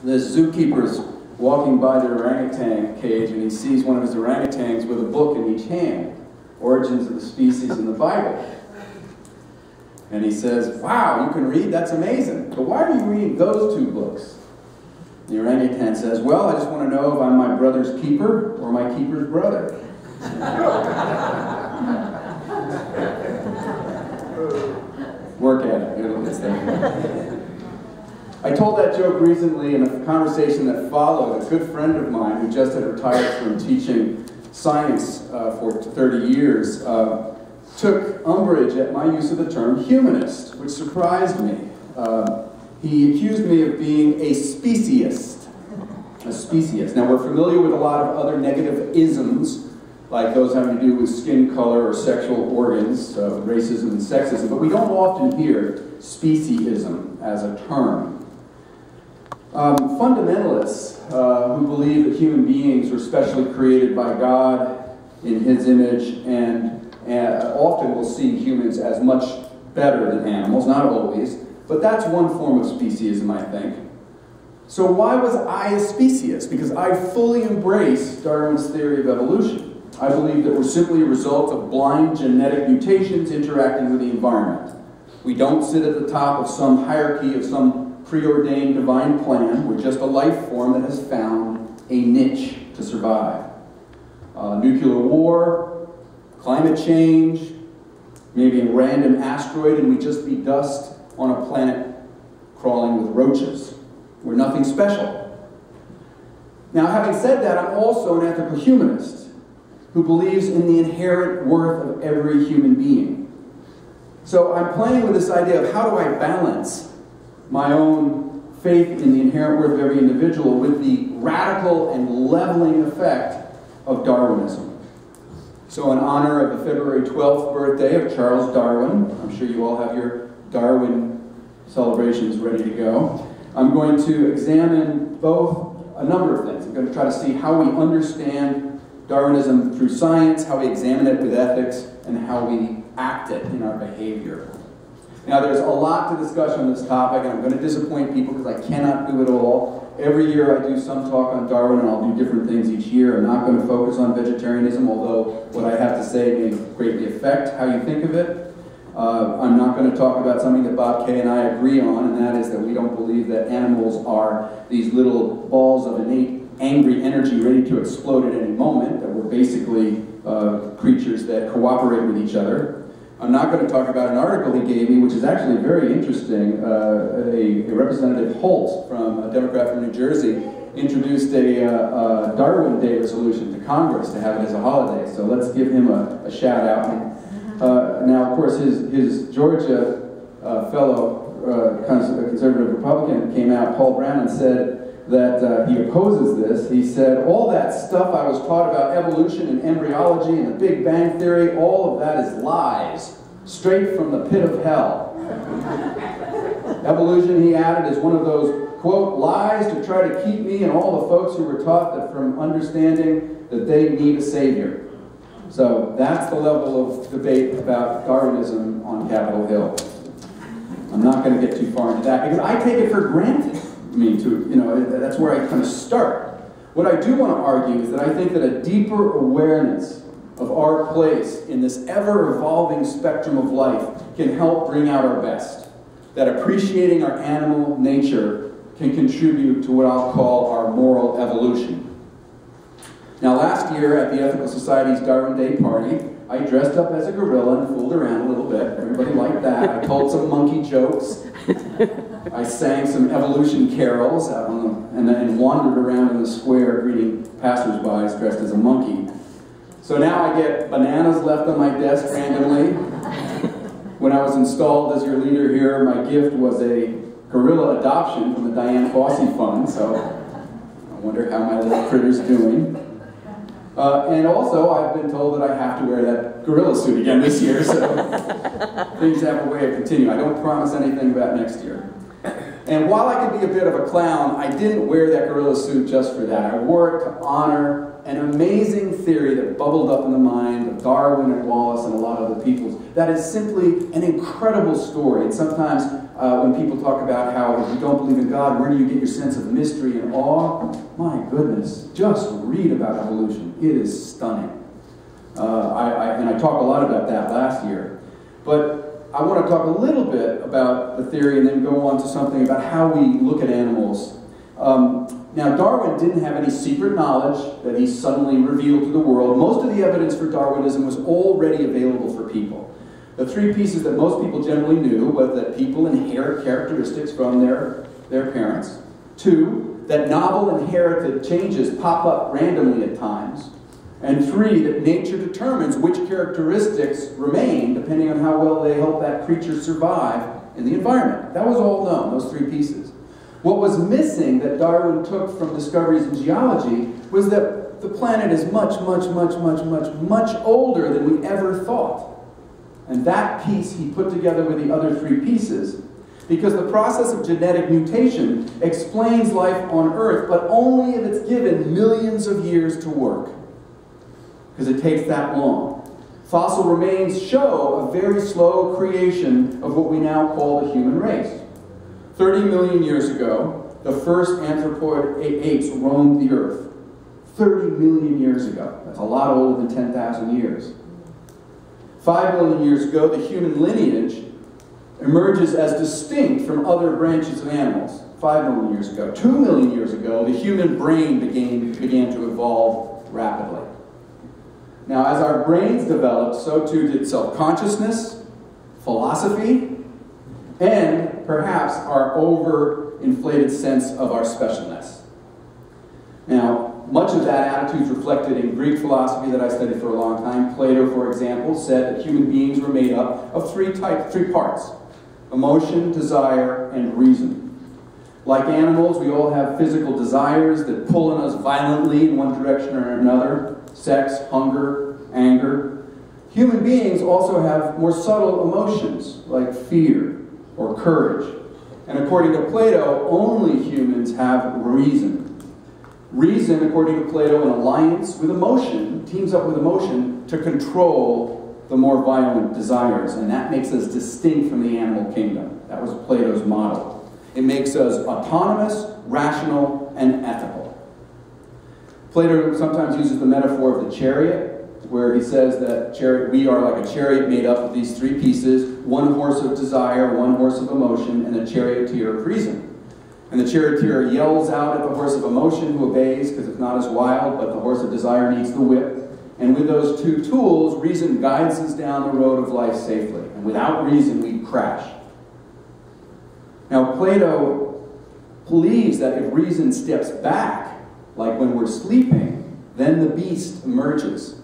This zookeeper's walking by the orangutan cage and he sees one of his orangutans with a book in each hand, Origins of the Species in the Bible. And he says, wow, you can read? That's amazing. But why are you reading those two books? The orangutan says, well, I just want to know if I'm my brother's keeper or my keeper's brother. Work at it. It's there. I told that joke recently in a conversation that followed. A good friend of mine who just had retired from teaching science for 30 years took umbrage at my use of the term humanist, which surprised me. He accused me of being a speciesist. A speciesist. Now, we're familiar with a lot of other negative isms, like those having to do with skin color or sexual organs, racism and sexism, but we don't often hear speciesism as a term. Fundamentalists who believe that human beings were specially created by God in His image and often will see humans as much better than animals, not always, but that's one form of speciesism, I think. So why was I a speciesist? Because I fully embrace Darwin's theory of evolution. I believe that we're simply a result of blind genetic mutations interacting with the environment. We don't sit at the top of some hierarchy of some preordained divine plan. We're just a life form that has found a niche to survive. Nuclear war, climate change, maybe a random asteroid and we just be dust on a planet crawling with roaches. We're nothing special. Now, having said that, I'm also an ethical humanist who believes in the inherent worth of every human being. So I'm playing with this idea of how do I balance my own faith in the inherent worth of every individual with the radical and leveling effect of Darwinism. So in honor of the February 12th birthday of Charles Darwin, I'm sure you all have your Darwin celebrations ready to go, I'm going to examine a number of things. I'm going to try to see how we understand Darwinism through science, how we examine it with ethics, and how we act it in our behavior. Now, there's a lot to discuss on this topic, and I'm going to disappoint people because I cannot do it all. Every year I do some talk on Darwin, and I'll do different things each year. I'm not going to focus on vegetarianism, although what I have to say may greatly affect how you think of it. I'm not going to talk about something that Bob Kay and I agree on, and that is that we don't believe that animals are these little balls of innate angry energy ready to explode at any moment, that we're basically creatures that cooperate with each other. I'm not going to talk about an article he gave me, which is actually very interesting. A Representative Holt, from a Democrat from New Jersey, introduced a Darwin Day resolution to Congress to have it as a holiday. So let's give him a shout out. Now, of course, his Georgia fellow conservative Republican came out, Paul Brown, and said that he opposes this. He said, all that stuff I was taught about evolution and embryology and the Big Bang Theory, all of that is lies, straight from the pit of hell. Evolution, he added, is one of those, quote, lies to try to keep me and all the folks who were taught that from understanding that they need a savior. So that's the level of debate about Darwinism on Capitol Hill. I'm not going to get too far into that because I take it for granted. I mean, that's where I kind of start. What I do want to argue is that I think that a deeper awareness of our place in this ever-evolving spectrum of life can help bring out our best. That appreciating our animal nature can contribute to what I'll call our moral evolution. Now, last year at the Ethical Society's Darwin Day party, I dressed up as a gorilla and fooled around a little bit. Everybody liked that. I told some monkey jokes. I sang some evolution carols out and wandered around in the square greeting passersby dressed as a monkey. So now I get bananas left on my desk randomly. When I was installed as your leader here, my gift was a gorilla adoption from the Diane Fossey Fund, so I wonder how my little critter's doing. And also, I've been told that I have to wear that gorilla suit again this year, so things have a way of continuing. I don't promise anything about next year. And while I could be a bit of a clown, I didn't wear that gorilla suit just for that. I wore it to honor an amazing theory that bubbled up in the mind of Darwin and Wallace and a lot of other peoples. That is simply an incredible story. And sometimes when people talk about how if you don't believe in God, where do you get your sense of mystery and awe? My goodness, just read about evolution. It is stunning. And I talked a lot about that last year. But I want to talk a little bit about the theory and then go on to something about how we look at animals. Now, Darwin didn't have any secret knowledge that he suddenly revealed to the world. Most of the evidence for Darwinism was already available for people. The three pieces that most people generally knew was that people inherit characteristics from their parents. 2, that novel inherited changes pop up randomly at times. And 3, that nature determines which characteristics remain depending on how well they help that creature survive in the environment. That was all known, those 3 pieces. What was missing that Darwin took from discoveries in geology was that the planet is much, much, much, much, much, much older than we ever thought. And that piece he put together with the other 3 pieces, because the process of genetic mutation explains life on Earth, but only if it's given millions of years to work, because it takes that long. Fossil remains show a very slow creation of what we now call the human race. 30 million years ago, the first anthropoid apes roamed the Earth. 30 million years ago. That's a lot older than 10,000 years. 5 million years ago, the human lineage emerges as distinct from other branches of animals. 5 million years ago. 2 million years ago, the human brain began to evolve rapidly. Now, as our brains developed, so too did self-consciousness, philosophy, and perhaps our overinflated sense of our specialness. Now, much of that attitude is reflected in Greek philosophy that I studied for a long time. Plato, for example, said that human beings were made up of three parts: emotion, desire, and reason. Like animals, we all have physical desires that pull on us violently in one direction or another: sex, hunger, anger. Human beings also have more subtle emotions like fear or courage. And according to Plato, only humans have reason. Reason, according to Plato, in alliance with emotion, teams up with emotion to control the more violent desires. And that makes us distinct from the animal kingdom. That was Plato's model. It makes us autonomous, rational, and ethical. Plato sometimes uses the metaphor of the chariot, where he says that we are like a chariot made up of these 3 pieces: one horse of desire, one horse of emotion, and a charioteer of reason. And the charioteer yells out at the horse of emotion, who obeys because it's not as wild, but the horse of desire needs the whip. And with those 2 tools, reason guides us down the road of life safely. And without reason, we crash. Now, Plato believes that if reason steps back, like when we're sleeping, then the beast emerges.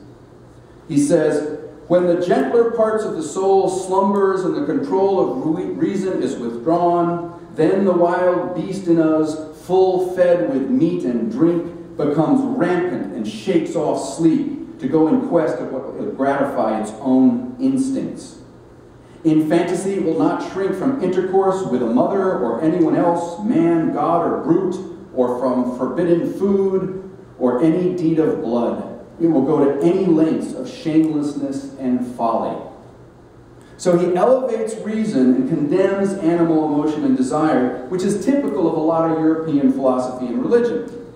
He says, when the gentler parts of the soul slumbers and the control of reason is withdrawn, then the wild beast in us, full fed with meat and drink, becomes rampant and shakes off sleep to go in quest of what will gratify its own instincts. In fantasy, it will not shrink from intercourse with a mother or anyone else, man, god, or brute, or from forbidden food or any deed of blood. It will go to any lengths of shamelessness and folly. So he elevates reason and condemns animal emotion and desire, which is typical of a lot of European philosophy and religion.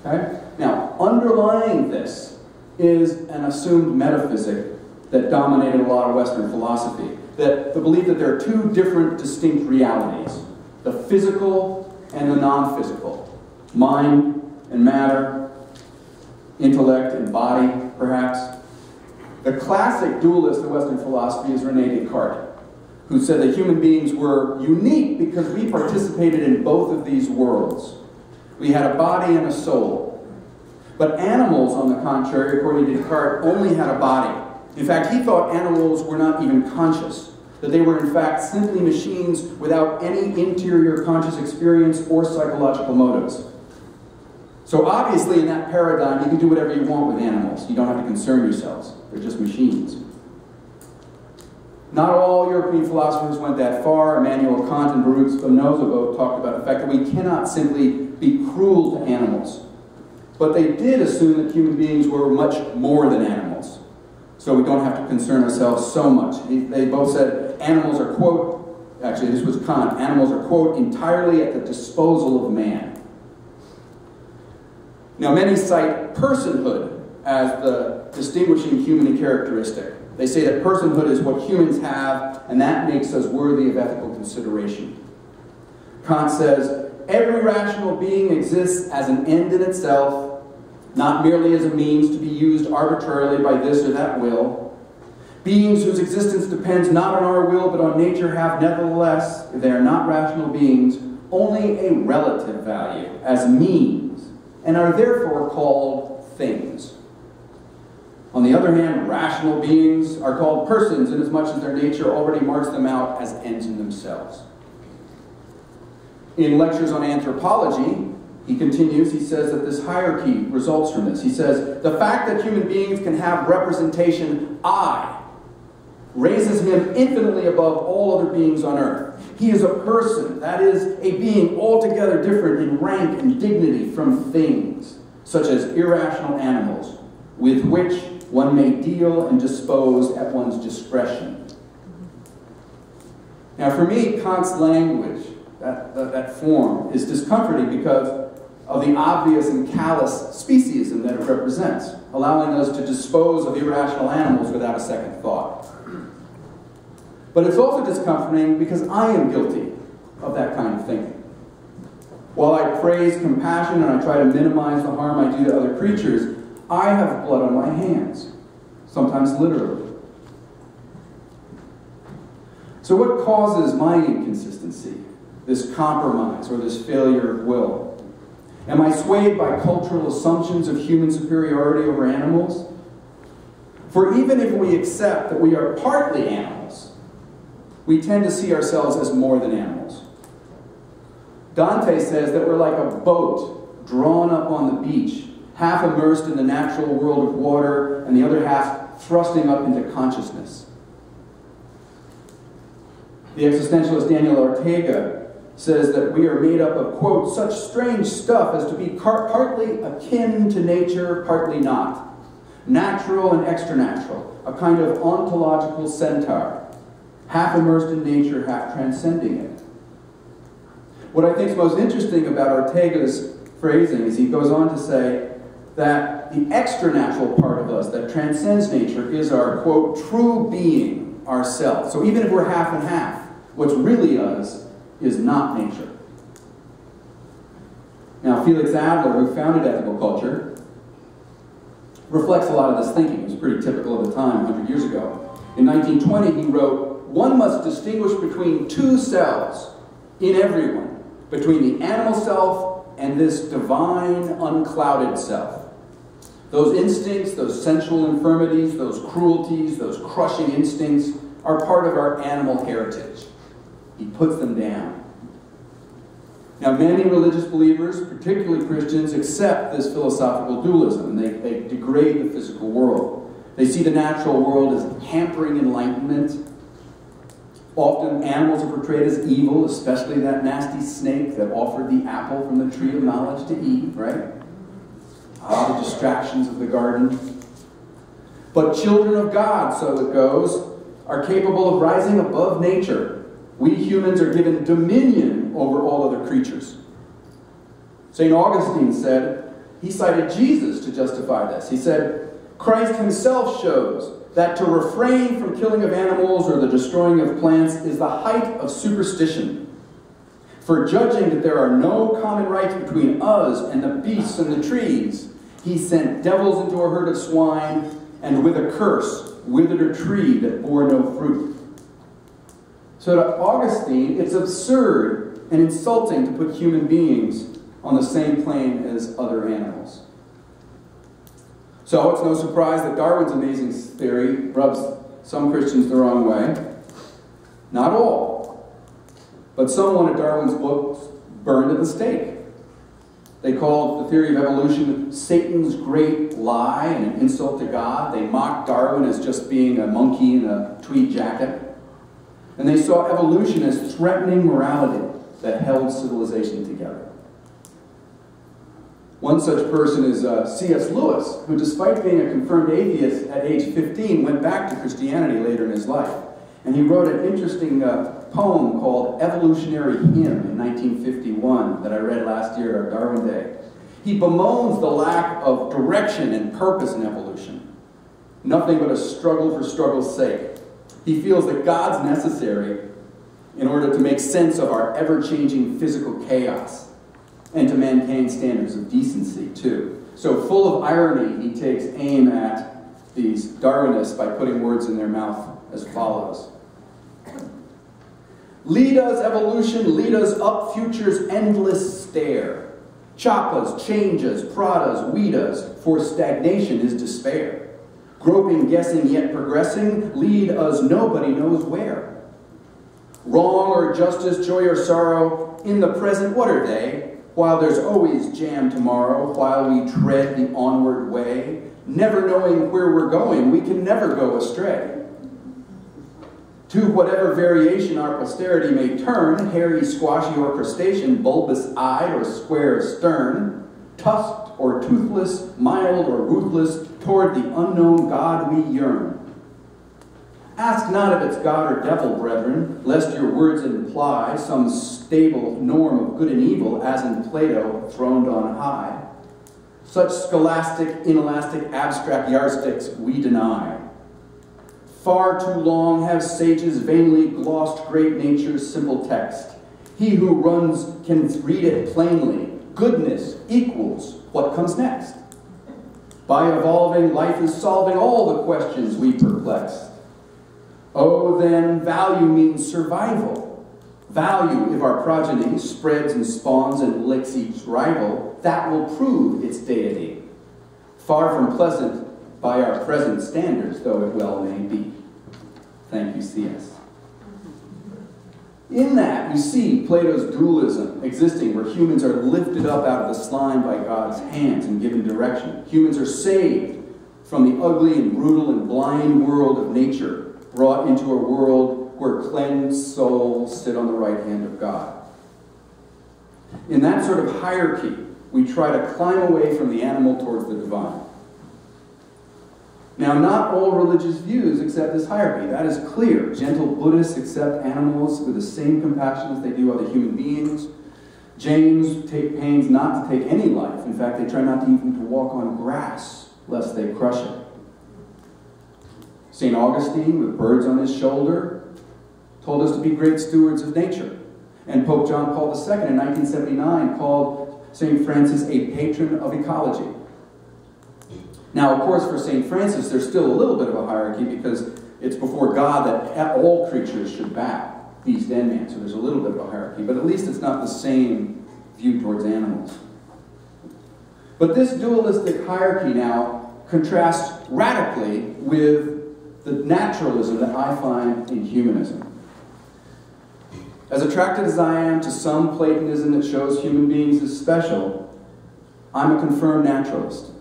Okay? Now, underlying this is an assumed metaphysic that dominated a lot of Western philosophy. The belief that there are 2 different distinct realities: the physical and the non-physical. Mind and matter, intellect and body, perhaps. The classic dualist of Western philosophy is René Descartes, who said that human beings were unique because we participated in both of these worlds. We had a body and a soul. But animals, on the contrary, according to Descartes, only had a body. In fact, he thought animals were not even conscious, that they were in fact simply machines without any interior conscious experience or psychological motives. So obviously in that paradigm, you can do whatever you want with animals. You don't have to concern yourselves. They're just machines. Not all European philosophers went that far. Immanuel Kant and Baruch Spinoza both talked about the fact that we cannot simply be cruel to animals. But they did assume that human beings were much more than animals. So we don't have to concern ourselves so much. They both said animals are, quote, actually this was Kant, animals are, quote, entirely at the disposal of man. Now many cite personhood as the distinguishing human characteristic. They say that personhood is what humans have, and that makes us worthy of ethical consideration. Kant says, every rational being exists as an end in itself, not merely as a means to be used arbitrarily by this or that will. Beings whose existence depends not on our will but on nature have nevertheless, if they are not rational beings, only a relative value as means, and are therefore called things. On the other hand, rational beings are called persons inasmuch as their nature already marks them out as ends in themselves. In Lectures on Anthropology, he continues, he says that this hierarchy results from this. He says, the fact that human beings can have representation I raises him infinitely above all other beings on earth. He is a person, that is, a being altogether different in rank and dignity from things, such as irrational animals, with which one may deal and dispose at one's discretion. Now for me, Kant's language, that form, is discomforting because of the obvious and callous speciesism that it represents, allowing us to dispose of irrational animals without a second thought. But it's also discomforting because I am guilty of that kind of thinking. While I praise compassion and I try to minimize the harm I do to other creatures, I have blood on my hands, sometimes literally. So what causes my inconsistency, this compromise or this failure of will? Am I swayed by cultural assumptions of human superiority over animals? For even if we accept that we are partly animals, we tend to see ourselves as more than animals. Dante says that we're like a boat drawn up on the beach, half immersed in the natural world of water, and the other half thrusting up into consciousness. The existentialist Daniel Ortega says that we are made up of, quote, such strange stuff as to be partly akin to nature, partly not. Natural and extranatural, a kind of ontological centaur, half immersed in nature, half transcending it. What I think is most interesting about Ortega's phrasing is he goes on to say that the extranatural part of us that transcends nature is our, quote, true being, ourself. So even if we're half and half, what's really us is not nature. Now, Felix Adler, who founded ethical culture, reflects a lot of this thinking. It was pretty typical of the time, 100 years ago. In 1920, he wrote, one must distinguish between two selves in everyone, between the animal self and this divine, unclouded self. Those instincts, those sensual infirmities, those cruelties, those crushing instincts are part of our animal heritage. He puts them down. Now, many religious believers, particularly Christians, accept this philosophical dualism, and they degrade the physical world. They see the natural world as hampering enlightenment. Often, animals are portrayed as evil, especially that nasty snake that offered the apple from the tree of knowledge to Eve, right? Ah, the distractions of the garden. But children of God, so it goes, are capable of rising above nature. We humans are given dominion over all other creatures. St. Augustine said, he cited Jesus to justify this. He said, Christ himself shows that to refrain from killing of animals or the destroying of plants is the height of superstition. For judging that there are no common rights between us and the beasts and the trees, he sent devils into a herd of swine, and with a curse withered a tree that bore no fruit. So to Augustine, it's absurd and insulting to put human beings on the same plane as other animals. So it's no surprise that Darwin's amazing theory rubs some Christians the wrong way. Not all. But some wanted Darwin's books burned at the stake. They called the theory of evolution Satan's great lie and an insult to God. They mocked Darwin as just being a monkey in a tweed jacket. And they saw evolution as threatening morality that held civilization together. One such person is C.S. Lewis, who despite being a confirmed atheist at age 15, went back to Christianity later in his life. And he wrote an interesting poem called Evolutionary Hymn in 1951 that I read last year at our Darwin Day. He bemoans the lack of direction and purpose in evolution. Nothing but a struggle for struggle's sake. He feels that God's necessary in order to make sense of our ever-changing physical chaos and to maintain standards of decency, too. So full of irony, he takes aim at these Darwinists by putting words in their mouth as follows. Lead us, evolution, lead us up future's endless stair. Chop us, change us, prod us, weed us, for stagnation is despair. Groping, guessing, yet progressing, lead us nobody knows where. Wrong or justice, joy or sorrow, in the present what are they? While there's always jam tomorrow, while we tread the onward way, never knowing where we're going, we can never go astray. To whatever variation our posterity may turn, hairy, squashy, or crustacean, bulbous-eyed or square stern, tusked or toothless, mild or ruthless, toward the unknown God we yearn. Ask not if it's God or devil, brethren, lest your words imply some stable norm of good and evil, as in Plato, throned on high. Such scholastic, inelastic, abstract yardsticks we deny. Far too long have sages vainly glossed great nature's simple text. He who runs can read it plainly. Goodness equals what comes next. By evolving, life is solving all the questions we perplexed. Oh, then, value means survival. Value, if our progeny spreads and spawns and licks each rival, that will prove its deity. Far from pleasant by our present standards, though it well may be. Thank you, C.S. In that, you see Plato's dualism existing, where humans are lifted up out of the slime by God's hands and given direction. Humans are saved from the ugly and brutal and blind world of nature, brought into a world where cleansed souls sit on the right hand of God. In that sort of hierarchy, we try to climb away from the animal towards the divine. Now, not all religious views accept this hierarchy. That is clear. Gentle Buddhists accept animals with the same compassion as they do other human beings. Jains take pains not to take any life. In fact, they try not to even to walk on grass, lest they crush it. St. Augustine, with birds on his shoulder, told us to be great stewards of nature. And Pope John Paul II in 1979 called St. Francis a patron of ecology. Now, of course, for St. Francis, there's still a little bit of a hierarchy because it's before God that all creatures should bow, beast and man. So there's a little bit of a hierarchy, but at least it's not the same view towards animals. But this dualistic hierarchy now contrasts radically with the naturalism that I find in humanism. As attracted as I am to some Platonism that shows human beings as special, I'm a confirmed naturalist.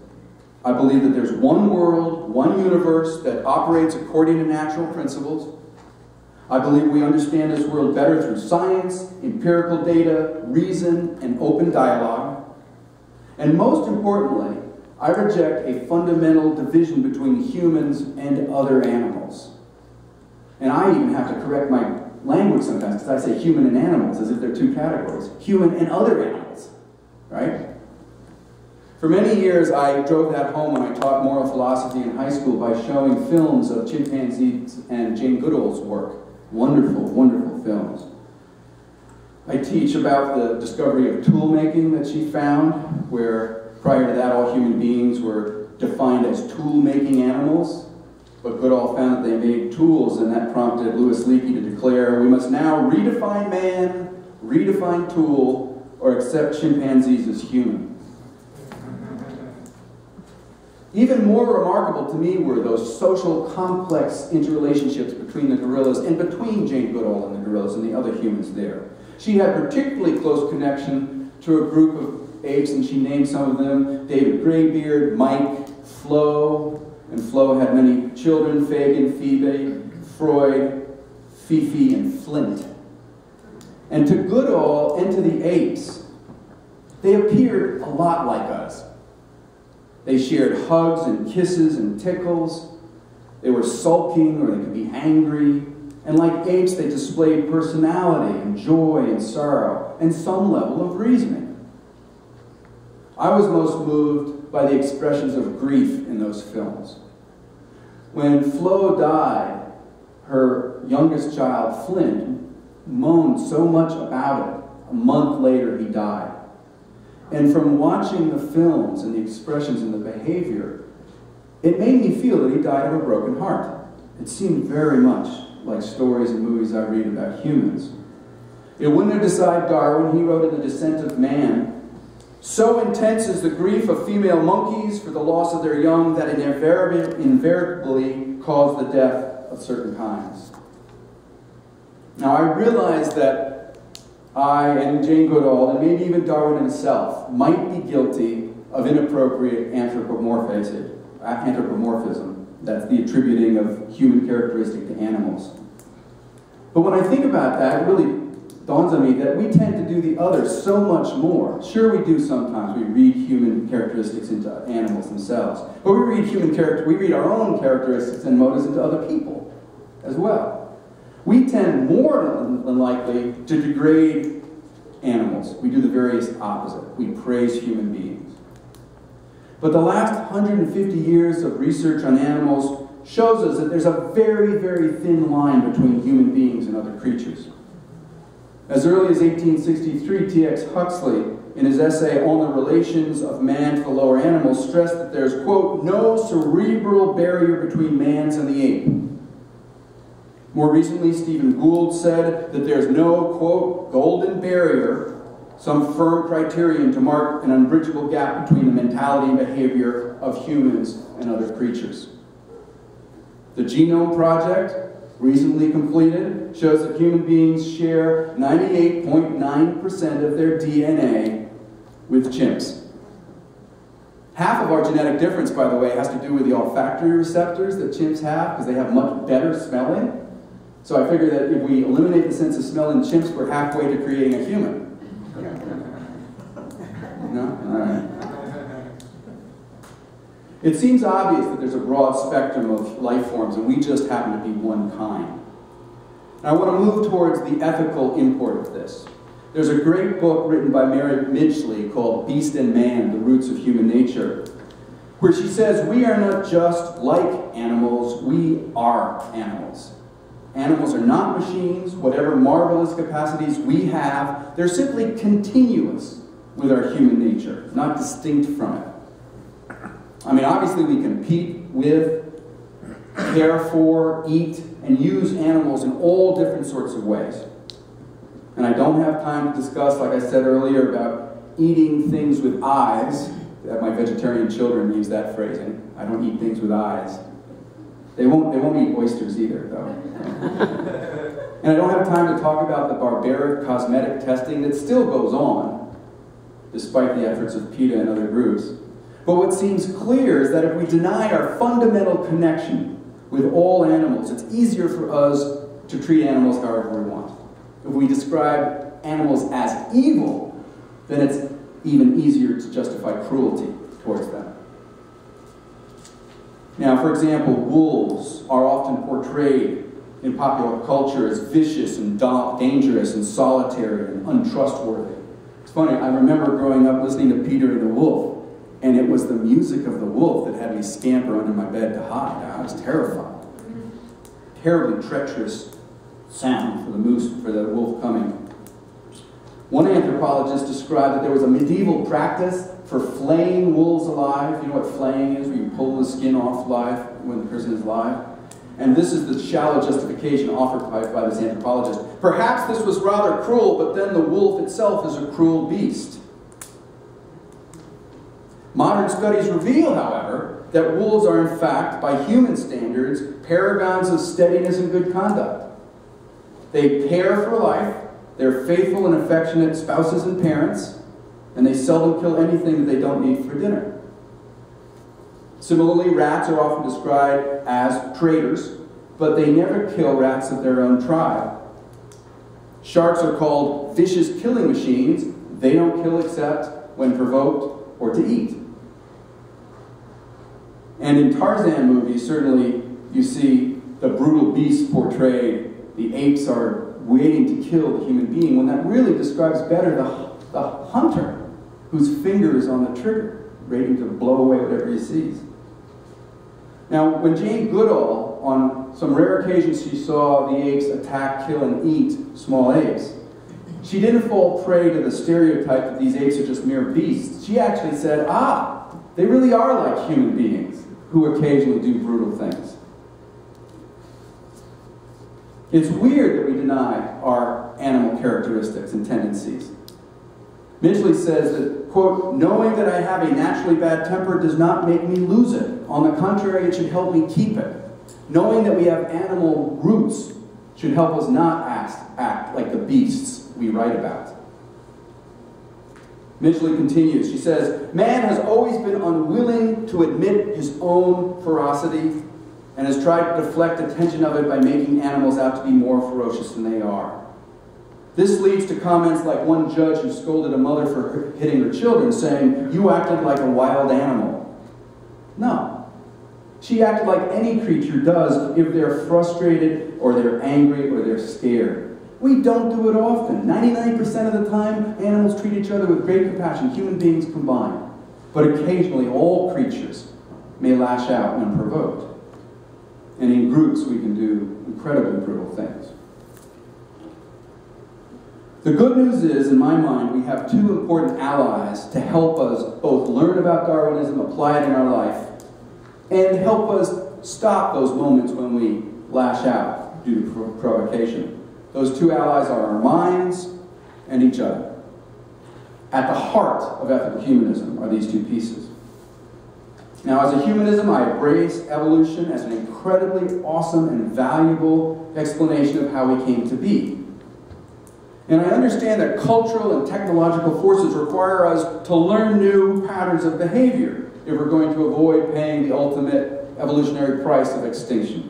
I believe that there's one world, one universe that operates according to natural principles. I believe we understand this world better through science, empirical data, reason, and open dialogue. And most importantly, I reject a fundamental division between humans and other animals. And I even have to correct my language sometimes because I say human and animals as if they're two categories. Human and other animals, right? For many years, I drove that home when I taught moral philosophy in high school by showing films of chimpanzees and Jane Goodall's work. Wonderful, wonderful films. I teach about the discovery of tool making that she found, where prior to that, all human beings were defined as tool-making animals, but Goodall found that they made tools, and that prompted Louis Leakey to declare, we must now redefine man, redefine tool, or accept chimpanzees as human. Even more remarkable to me were those social complex interrelationships between the gorillas and between Jane Goodall and the gorillas and the other humans there. She had particularly close connection to a group of apes, and she named some of them: David Greybeard, Mike, Flo, and Flo had many children: Fabian, Phoebe, Freud, Fifi, and Flint. And to Goodall and to the apes, they appeared a lot like us. They shared hugs and kisses and tickles. They were sulking, or they could be angry. And like apes, they displayed personality and joy and sorrow and some level of reasoning. I was most moved by the expressions of grief in those films. When Flo died, her youngest child, Flint, moaned so much about it. A month later, he died. And from watching the films and the expressions and the behavior, it made me feel that he died of a broken heart. It seemed very much like stories and movies I read about humans. It wouldn't have decided Darwin. He wrote in The Descent of Man, "So intense is the grief of female monkeys for the loss of their young that it invariably caused the death of certain kinds." Now, I realize that I and Jane Goodall, and maybe even Darwin himself, might be guilty of inappropriate anthropomorphism. That's the attributing of human characteristic to animals. But when I think about that, it really dawns on me that we tend to do the other so much more. Sure, we do sometimes. We read human characteristics into animals themselves. But we read our own characteristics and motives into other people as well. We tend more than likely to degrade animals. We do the various opposite. We praise human beings. But the last 150 years of research on animals shows us that there's a very, very thin line between human beings and other creatures. As early as 1863, T.X. Huxley, in his essay On the Relations of Man to the Lower Animals, stressed that there's, quote, "no cerebral barrier between man's and the ape." More recently, Stephen Gould said that there's no, quote, "golden barrier," some firm criterion to mark an unbridgeable gap between the mentality and behavior of humans and other creatures. The Genome Project, recently completed, shows that human beings share 98.9% of their DNA with chimps. Half of our genetic difference, by the way, has to do with the olfactory receptors that chimps have, because they have much better smelling. So I figure that if we eliminate the sense of smell in chimps, we're halfway to creating a human. No? All right. It seems obvious that there's a broad spectrum of life forms, and we just happen to be one kind. And I want to move towards the ethical import of this. There's a great book written by Mary Midgley called Beast and Man, The Roots of Human Nature, where she says, we are not just like animals, we are animals. Animals are not machines. Whatever marvelous capacities we have, they're simply continuous with our human nature, not distinct from it. I mean, obviously we compete with, care for, eat, and use animals in all different sorts of ways. And I don't have time to discuss, like I said earlier, about eating things with eyes. My vegetarian children use that phrasing. I don't eat things with eyes. They won't eat oysters either, though. And I don't have time to talk about the barbaric cosmetic testing that still goes on, despite the efforts of PETA and other groups. But what seems clear is that if we deny our fundamental connection with all animals, it's easier for us to treat animals however we want. If we describe animals as evil, then it's even easier to justify cruelty towards them. Now, for example, wolves are often portrayed in popular culture as vicious and dangerous and solitary and untrustworthy. It's funny, I remember growing up listening to Peter and the Wolf, and it was the music of the wolf that had me scamper under my bed to hide. I was terrified. Terribly treacherous sound for the wolf coming. One anthropologist described that there was a medieval practice for flaying wolves alive. You know what flaying is, where you pull the skin off live when the person is alive? And this is the shallow justification offered by this anthropologist. Perhaps this was rather cruel, but then the wolf itself is a cruel beast. Modern studies reveal, however, that wolves are in fact, by human standards, paragons of steadiness and good conduct. They pair for life, they're faithful and affectionate spouses and parents, and they seldom kill anything that they don't need for dinner. Similarly, rats are often described as traitors, but they never kill rats of their own tribe. Sharks are called vicious killing machines. They don't kill except when provoked or to eat. And in Tarzan movies, certainly you see the brutal beasts portrayed. The apes are waiting to kill the human being, when that really describes better the hunter whose finger is on the trigger, ready to blow away whatever he sees. Now, when Jane Goodall, on some rare occasions she saw the apes attack, kill, and eat small apes, she didn't fall prey to the stereotype that these apes are just mere beasts. She actually said, they really are like human beings who occasionally do brutal things. It's weird that we deny our animal characteristics and tendencies. Midgley says that, quote, knowing that I have a naturally bad temper does not make me lose it. On the contrary, it should help me keep it. Knowing that we have animal roots should help us not act like the beasts we write about. Midgley continues. She says, man has always been unwilling to admit his own ferocity and has tried to deflect attention of it by making animals out to be more ferocious than they are. This leads to comments like one judge who scolded a mother for hitting her children, saying, you acted like a wild animal. No. She acted like any creature does if they're frustrated or they're angry or they're scared. We don't do it often. 99% of the time, animals treat each other with great compassion, human beings combined. But occasionally, all creatures may lash out when provoked. And in groups, we can do incredibly brutal things. The good news is, in my mind, we have two important allies to help us both learn about Darwinism, apply it in our life, and help us stop those moments when we lash out due to provocation. Those two allies are our minds and each other. At the heart of ethical humanism are these two pieces. Now, as a humanism, I embrace evolution as an incredibly awesome and valuable explanation of how we came to be. And I understand that cultural and technological forces require us to learn new patterns of behavior if we're going to avoid paying the ultimate evolutionary price of extinction.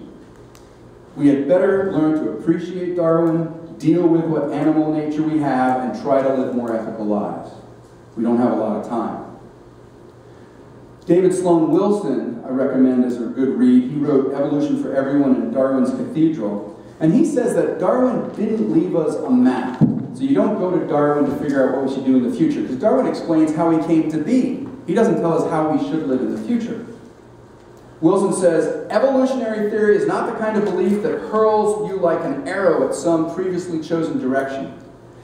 We had better learn to appreciate Darwin, deal with what animal nature we have, and try to live more ethical lives. We don't have a lot of time. David Sloan Wilson, I recommend as a good read. He wrote Evolution for Everyone in Darwin's Cathedral. And he says that Darwin didn't leave us a map. So you don't go to Darwin to figure out what we should do in the future, because Darwin explains how he came to be. He doesn't tell us how we should live in the future. Wilson says, evolutionary theory is not the kind of belief that hurls you like an arrow at some previously chosen direction.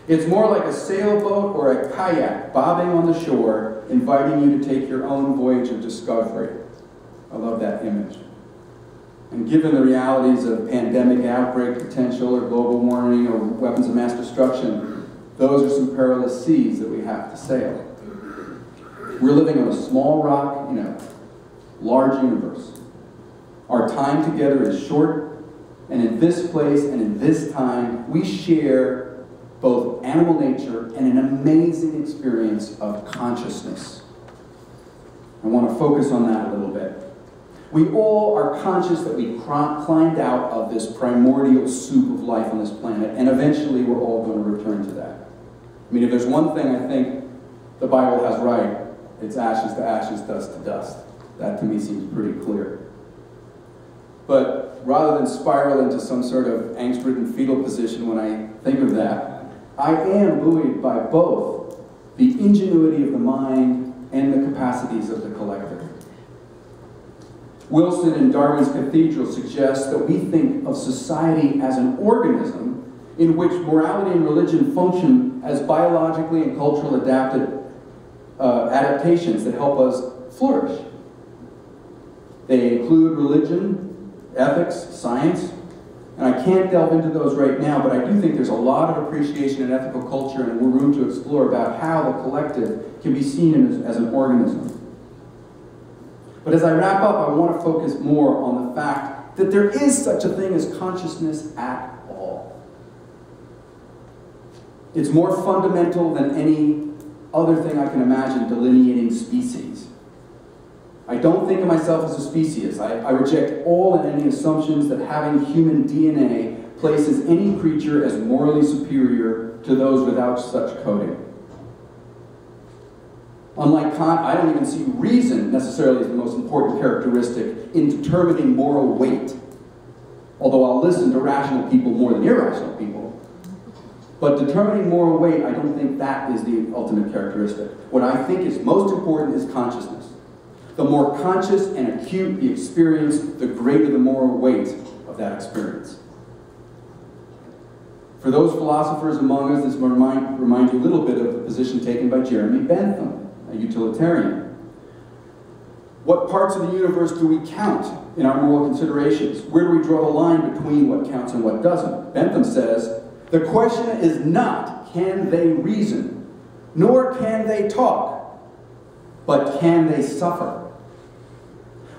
It's more like a sailboat or a kayak bobbing on the shore, inviting you to take your own voyage of discovery. I love that image. And given the realities of pandemic outbreak potential or global warming or weapons of mass destruction, those are some perilous seas that we have to sail. We're living on a small rock in a large universe. Our time together is short, and in this place and in this time, we share both animal nature and an amazing experience of consciousness. I want to focus on that a little bit. We all are conscious that we climbed out of this primordial soup of life on this planet, and eventually we're all going to return to that. I mean, if there's one thing I think the Bible has right, it's ashes to ashes, dust to dust. That to me seems pretty clear. But rather than spiral into some sort of angst-ridden fetal position when I think of that, I am buoyed by both the ingenuity of the mind and the capacities of the collective. Wilson in Darwin's Cathedral suggests that we think of society as an organism in which morality and religion function as biologically and culturally adaptations that help us flourish. They include religion, ethics, science, and I can't delve into those right now, but I do think there's a lot of appreciation in ethical culture and room to explore about how the collective can be seen as an organism. But as I wrap up, I want to focus more on the fact that there is such a thing as consciousness at all. It's more fundamental than any other thing I can imagine delineating species. I don't think of myself as a species. I reject all and any assumptions that having human DNA places any creature as morally superior to those without such coding. Unlike Kant, I don't even see reason necessarily as the most important characteristic in determining moral weight. Although I'll listen to rational people more than irrational people. But determining moral weight, I don't think that is the ultimate characteristic. What I think is most important is consciousness. The more conscious and acute the experience, the greater the moral weight of that experience. For those philosophers among us, this will remind you a little bit of the position taken by Jeremy Bentham, a utilitarian. What parts of the universe do we count in our moral considerations? Where do we draw the line between what counts and what doesn't? Bentham says, the question is not, can they reason, nor can they talk, but can they suffer?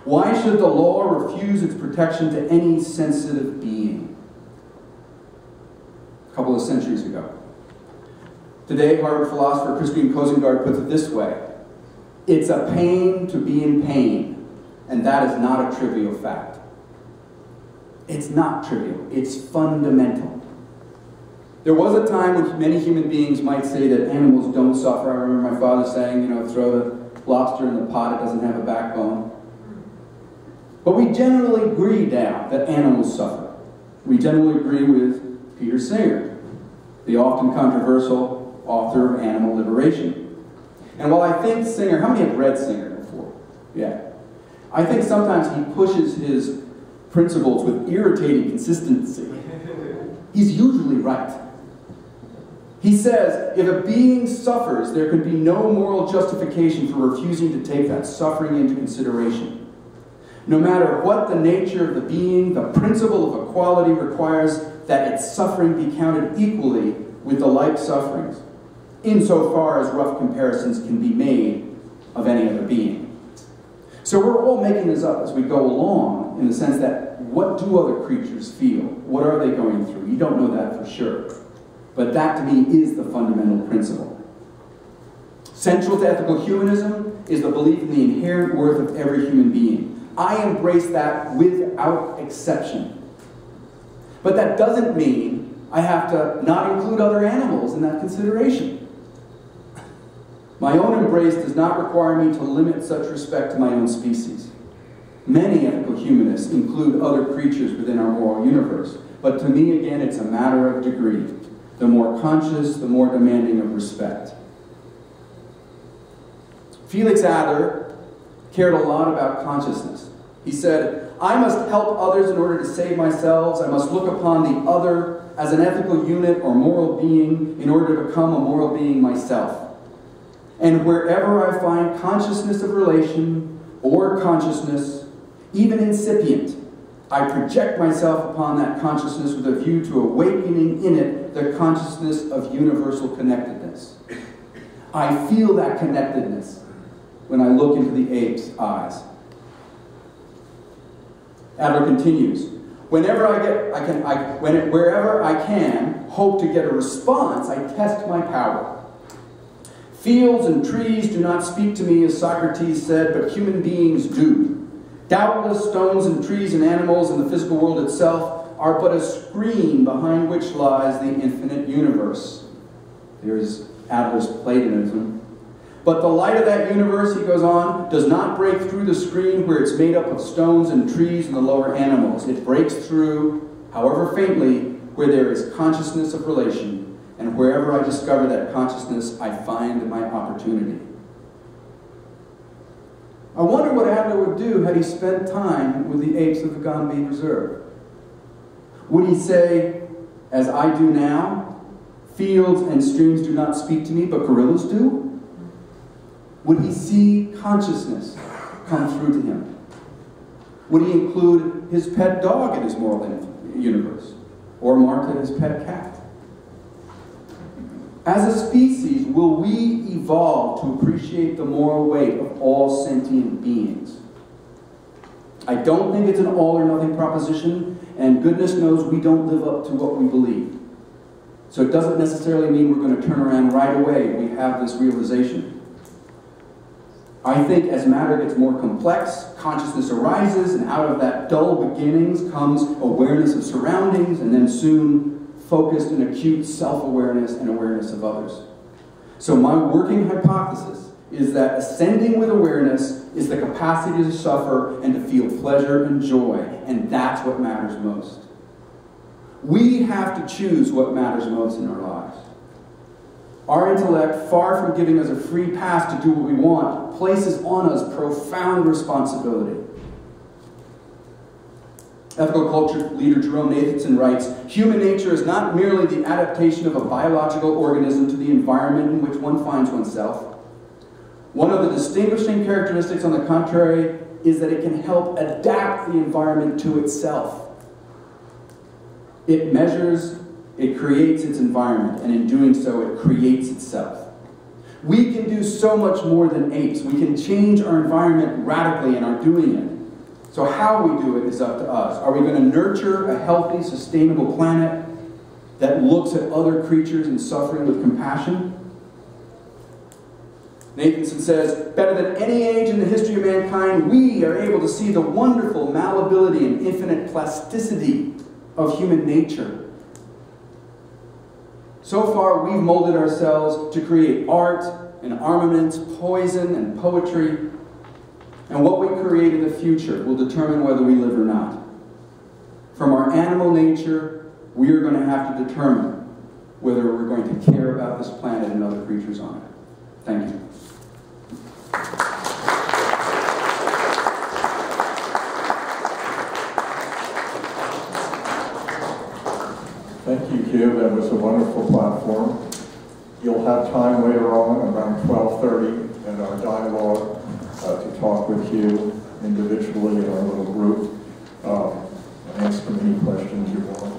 Why should the law refuse its protection to any sensitive being? A couple of centuries ago. Today, Harvard philosopher Christine Kosengard puts it this way: it's a pain to be in pain, and that is not a trivial fact. It's not trivial, it's fundamental. There was a time when many human beings might say that animals don't suffer. I remember my father saying, throw the lobster in the pot, it doesn't have a backbone. But we generally agree now that animals suffer. We generally agree with Peter Singer, the often controversial author of Animal Liberation. And while I think Singer, how many have read Singer before? Yeah. I think sometimes he pushes his principles with irritating consistency. He's usually right. He says, if a being suffers, there can be no moral justification for refusing to take that suffering into consideration. No matter what the nature of the being, the principle of equality requires that its suffering be counted equally with the like sufferings, insofar as rough comparisons can be made of any other being. So we're all making this up as we go along, in the sense that, what do other creatures feel? What are they going through? You don't know that for sure. But that, to me, is the fundamental principle. Central to ethical humanism is the belief in the inherent worth of every human being. I embrace that without exception. But that doesn't mean I have to not include other animals in that consideration. My own embrace does not require me to limit such respect to my own species. Many ethical humanists include other creatures within our moral universe, but to me, again, it's a matter of degree. The more conscious, the more demanding of respect. Felix Adler cared a lot about consciousness. He said, I must help others in order to save myself. I must look upon the other as an ethical unit or moral being in order to become a moral being myself. And wherever I find consciousness of relation or consciousness, even incipient, I project myself upon that consciousness with a view to awakening in it the consciousness of universal connectedness. I feel that connectedness when I look into the ape's eyes. Adler continues, wherever I can hope to get a response, I test my power. Fields and trees do not speak to me, as Socrates said, but human beings do. Doubtless, stones and trees and animals and the physical world itself are but a screen behind which lies the infinite universe. There's Adler's Platonism. But the light of that universe, he goes on, does not break through the screen where it's made up of stones and trees and the lower animals. It breaks through, however faintly, where there is consciousness of relation, and wherever I discover that consciousness, I find my opportunity. I wonder what Adler would do had he spent time with the apes of the Gombe Reserve. Would he say, as I do now, fields and streams do not speak to me, but gorillas do? Would he see consciousness come through to him? Would he include his pet dog in his moral universe? Or Martha, his pet cat? As a species, will we evolve to appreciate the moral weight of all sentient beings? I don't think it's an all or nothing proposition, and goodness knows we don't live up to what we believe. So it doesn't necessarily mean we're going to turn around right away if we have this realization. I think as matter gets more complex, consciousness arises, and out of that dull beginnings comes awareness of surroundings, and then soon focused and acute self-awareness and awareness of others. So my working hypothesis is that ascending with awareness is the capacity to suffer and to feel pleasure and joy, and that's what matters most. We have to choose what matters most in our lives. Our intellect, far from giving us a free pass to do what we want, places on us profound responsibility. Ethical culture leader Jerome Nathanson writes, "Human nature is not merely the adaptation of a biological organism to the environment in which one finds oneself. One of the distinguishing characteristics, on the contrary, is that it can help adapt the environment to itself. It measures, it creates its environment, and in doing so, it creates itself. We can do so much more than apes. We can change our environment radically and are doing it. So how we do it is up to us. Are we going to nurture a healthy, sustainable planet that looks at other creatures in suffering with compassion?" Nathanson says, "Better than any age in the history of mankind, we are able to see the wonderful malleability and infinite plasticity of human nature. So far, we've molded ourselves to create art and armaments, poison and poetry, and what we create in the future will determine whether we live or not. From our animal nature, we are going to have to determine whether we're going to care about this planet and other creatures on it." Thank you. Thank you, Hugh. That was a wonderful platform. You'll have time later on, around 12:30, in our dialogue to talk with Hugh individually in our little group. Ask him any questions you want.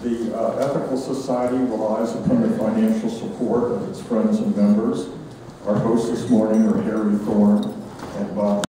The Ethical Society relies upon the financial support of its friends and members. Our hosts this morning are Harry Thorne and Bob